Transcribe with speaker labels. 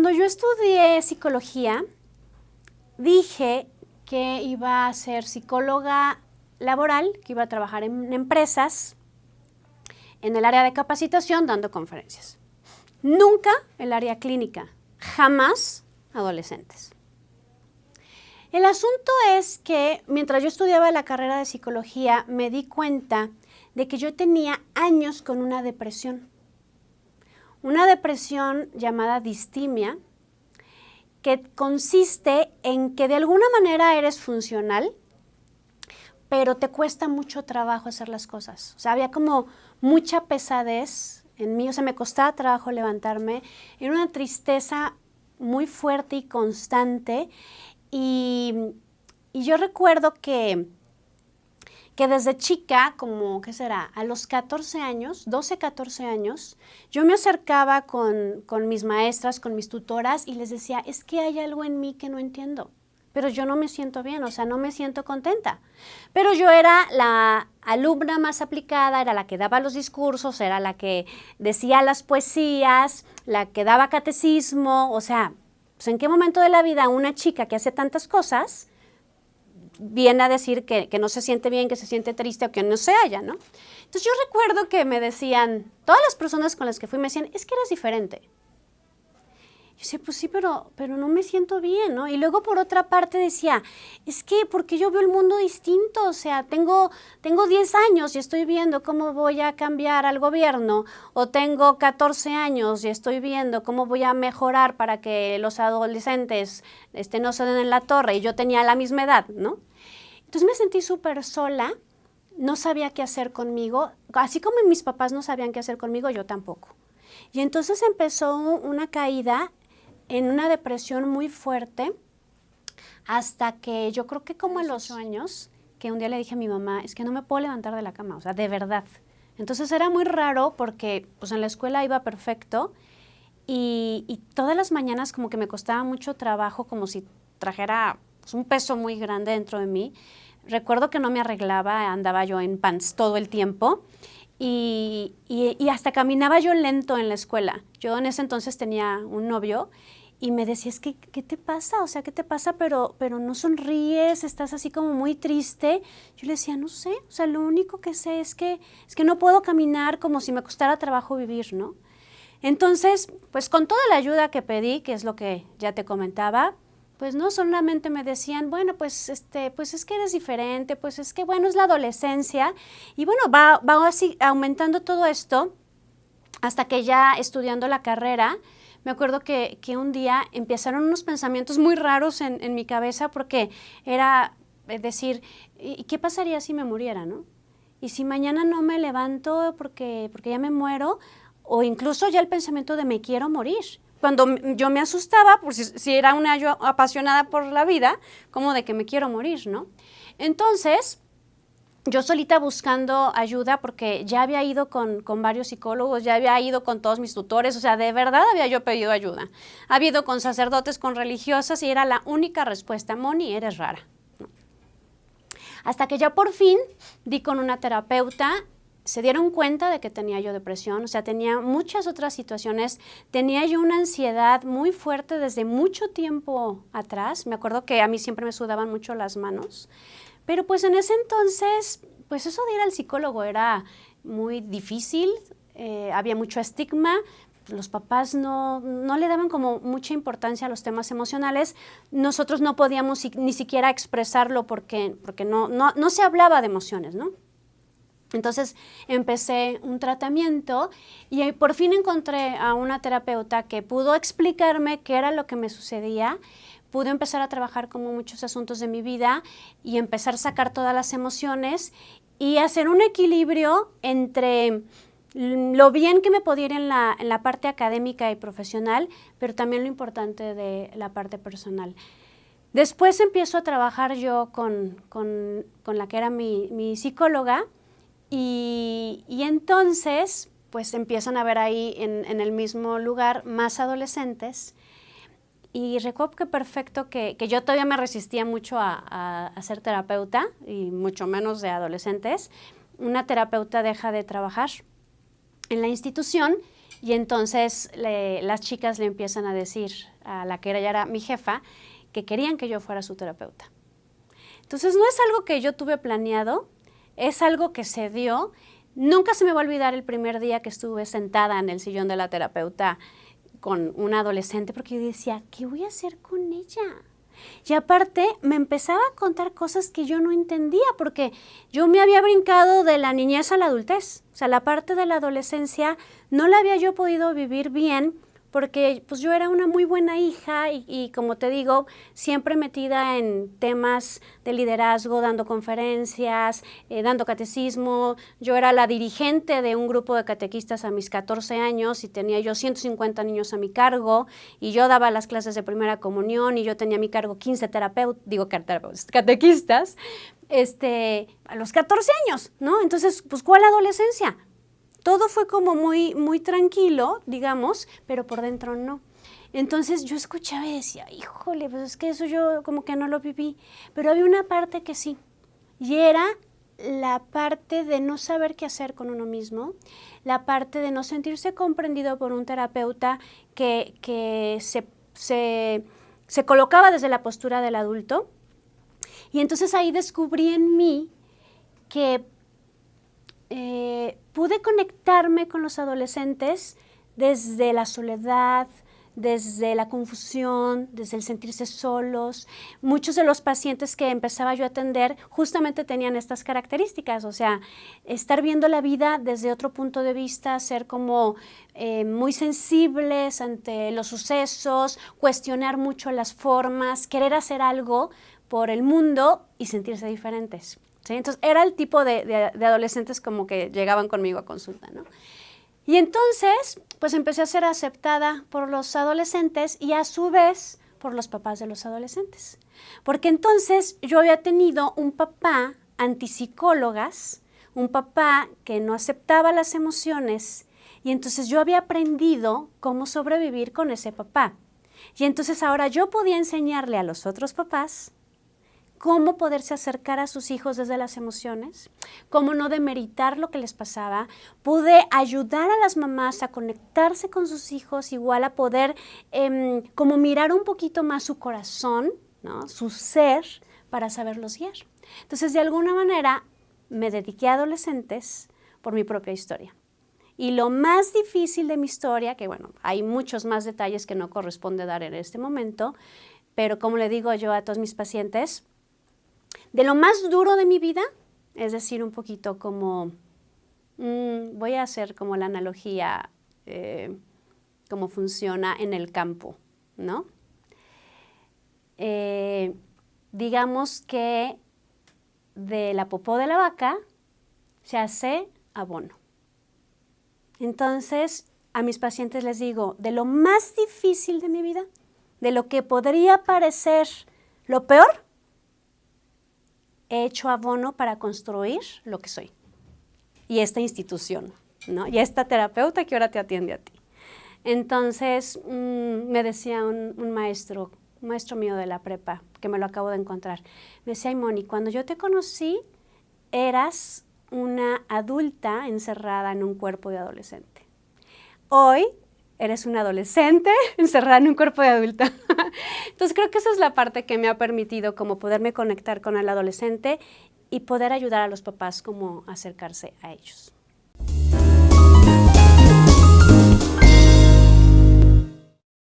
Speaker 1: Cuando yo estudié psicología, dije que iba a ser psicóloga laboral, que iba a trabajar en empresas, en el área de capacitación, dando conferencias. Nunca el área clínica, jamás adolescentes. El asunto es que mientras yo estudiaba la carrera de psicología, me di cuenta de que yo tenía años con una depresión llamada distimia, que consiste en que de alguna manera eres funcional, pero te cuesta mucho trabajo hacer las cosas. O sea, había como mucha pesadez en mí, o sea, me costaba trabajo levantarme, era una tristeza muy fuerte y constante, y yo recuerdo que desde chica, como, ¿qué será? A los 14 años, 12, 14 años, yo me acercaba con mis maestras, con mis tutoras, y les decía, es que hay algo en mí que no entiendo, pero yo no me siento bien, o sea, no me siento contenta. Pero yo era la alumna más aplicada, era la que daba los discursos, era la que decía las poesías, la que daba catecismo, o sea, pues ¿en qué momento de la vida una chica que hace tantas cosas viene a decir que no se siente bien, que se siente triste o que no se halla, ¿no? Entonces yo recuerdo que me decían, todas las personas con las que fui me decían, es que eres diferente. Yo decía, pues sí, pero no me siento bien, ¿no? Y luego por otra parte decía, es que porque yo veo el mundo distinto, o sea, tengo 10 años y estoy viendo cómo voy a cambiar al gobierno, o tengo 14 años y estoy viendo cómo voy a mejorar para que los adolescentes no se den en la torre, y yo tenía la misma edad, ¿no? Entonces me sentí súper sola, no sabía qué hacer conmigo, así como mis papás no sabían qué hacer conmigo, yo tampoco. Y entonces empezó una caída en una depresión muy fuerte, hasta que yo creo que como a los 8 años, que un día le dije a mi mamá, es que no me puedo levantar de la cama, o sea, de verdad. Entonces era muy raro porque pues en la escuela iba perfecto, y todas las mañanas como que me costaba mucho trabajo, como si trajera pues, un peso muy grande dentro de mí. Recuerdo que no me arreglaba, andaba yo en pants todo el tiempo, y hasta caminaba yo lento en la escuela. Yo en ese entonces tenía un novio y me decía, es que, ¿qué te pasa? O sea, ¿qué te pasa? Pero no sonríes, estás así como muy triste. Yo le decía, no sé, o sea, lo único que sé es que no puedo caminar, como si me costara trabajo vivir, ¿no? Entonces, pues con toda la ayuda que pedí, que es lo que ya te comentaba, pues no solamente me decían, bueno, pues es que eres diferente, pues es que, bueno, es la adolescencia, y bueno, va así aumentando todo esto, hasta que ya estudiando la carrera, me acuerdo que un día empezaron unos pensamientos muy raros en mi cabeza, porque era decir, ¿y qué pasaría si me muriera, no? Y si mañana no me levanto porque ya me muero, o incluso ya el pensamiento de me quiero morir. Cuando yo me asustaba, por si era una yo apasionada por la vida, como de que me quiero morir, ¿no? Entonces, yo solita buscando ayuda, porque ya había ido con varios psicólogos, ya había ido con todos mis tutores, o sea, de verdad había yo pedido ayuda. Había ido con sacerdotes, con religiosas, y era la única respuesta, Moni, eres rara. ¿No? Hasta que ya por fin di con una terapeuta. Se dieron cuenta de que tenía yo depresión, o sea, tenía muchas otras situaciones, tenía yo una ansiedad muy fuerte desde mucho tiempo atrás. Me acuerdo que a mí siempre me sudaban mucho las manos, pero pues en ese entonces, pues eso de ir al psicólogo era muy difícil, había mucho estigma, los papás no le daban como mucha importancia a los temas emocionales, nosotros no podíamos ni siquiera expresarlo porque no se hablaba de emociones, ¿no? Entonces empecé un tratamiento y por fin encontré a una terapeuta que pudo explicarme qué era lo que me sucedía. Pude empezar a trabajar como muchos asuntos de mi vida y empezar a sacar todas las emociones y hacer un equilibrio entre lo bien que me podía ir en la parte académica y profesional, pero también lo importante de la parte personal. Después empiezo a trabajar yo con la que era mi psicóloga. Y entonces, pues empiezan a ver ahí en el mismo lugar más adolescentes. Y recuerdo que perfecto que yo todavía me resistía mucho a ser terapeuta, y mucho menos de adolescentes. Una terapeuta deja de trabajar en la institución Y entonces las chicas le empiezan a decir a la que ya era mi jefa que querían que yo fuera su terapeuta. Entonces no es algo que yo tuve planeado, es algo que se dio. Nunca se me va a olvidar el primer día que estuve sentada en el sillón de la terapeuta con una adolescente, porque yo decía, ¿qué voy a hacer con ella? Y aparte me empezaba a contar cosas que yo no entendía, porque yo me había brincado de la niñez a la adultez. O sea, la parte de la adolescencia no la había yo podido vivir bien, porque pues yo era una muy buena hija y como te digo, siempre metida en temas de liderazgo, dando conferencias, dando catecismo. Yo era la dirigente de un grupo de catequistas a mis 14 años y tenía yo 150 niños a mi cargo y yo daba las clases de primera comunión y yo tenía a mi cargo 15 catequistas a los 14 años, ¿no? Entonces, pues, ¿cuál adolescencia? Todo fue como muy, muy tranquilo, digamos, pero por dentro no. Entonces yo escuchaba y decía, híjole, pues es que eso yo como que no lo viví. Pero había una parte que sí, y era la parte de no saber qué hacer con uno mismo, la parte de no sentirse comprendido por un terapeuta que se colocaba desde la postura del adulto. Y entonces ahí descubrí en mí que pude conectarme con los adolescentes desde la soledad, desde la confusión, desde el sentirse solos. Muchos de los pacientes que empezaba yo a atender justamente tenían estas características, o sea, estar viendo la vida desde otro punto de vista, ser como muy sensibles ante los sucesos, cuestionar mucho las formas, querer hacer algo por el mundo y sentirse diferentes. ¿Sí? Entonces, era el tipo de adolescentes como que llegaban conmigo a consulta, ¿no? Y entonces, pues empecé a ser aceptada por los adolescentes y a su vez por los papás de los adolescentes. Porque entonces yo había tenido un papá antipsicólogas, un papá que no aceptaba las emociones y entonces yo había aprendido cómo sobrevivir con ese papá. Y entonces ahora yo podía enseñarle a los otros papás cómo poderse acercar a sus hijos desde las emociones, cómo no demeritar lo que les pasaba. Pude ayudar a las mamás a conectarse con sus hijos, igual a poder como mirar un poquito más su corazón, ¿no? Su ser, para saberlos guiar. Entonces, de alguna manera, me dediqué a adolescentes por mi propia historia. Y lo más difícil de mi historia, que bueno, hay muchos más detalles que no corresponde dar en este momento, pero como le digo yo a todos mis pacientes, de lo más duro de mi vida, es decir, un poquito como, voy a hacer como la analogía, cómo funciona en el campo, ¿no? Digamos que de la popó de la vaca se hace abono. Entonces, a mis pacientes les digo, de lo más difícil de mi vida, de lo que podría parecer lo peor, he hecho abono para construir lo que soy. Y esta institución, ¿no? Y esta terapeuta que ahora te atiende a ti. Entonces, me decía un maestro mío de la prepa, que me lo acabo de encontrar, me decía, ay, Moni, cuando yo te conocí, eras una adulta encerrada en un cuerpo de adolescente. Hoy eres una adolescente encerrada en un cuerpo de adulta. Entonces creo que esa es la parte que me ha permitido como poderme conectar con el adolescente y poder ayudar a los papás como a acercarse a ellos.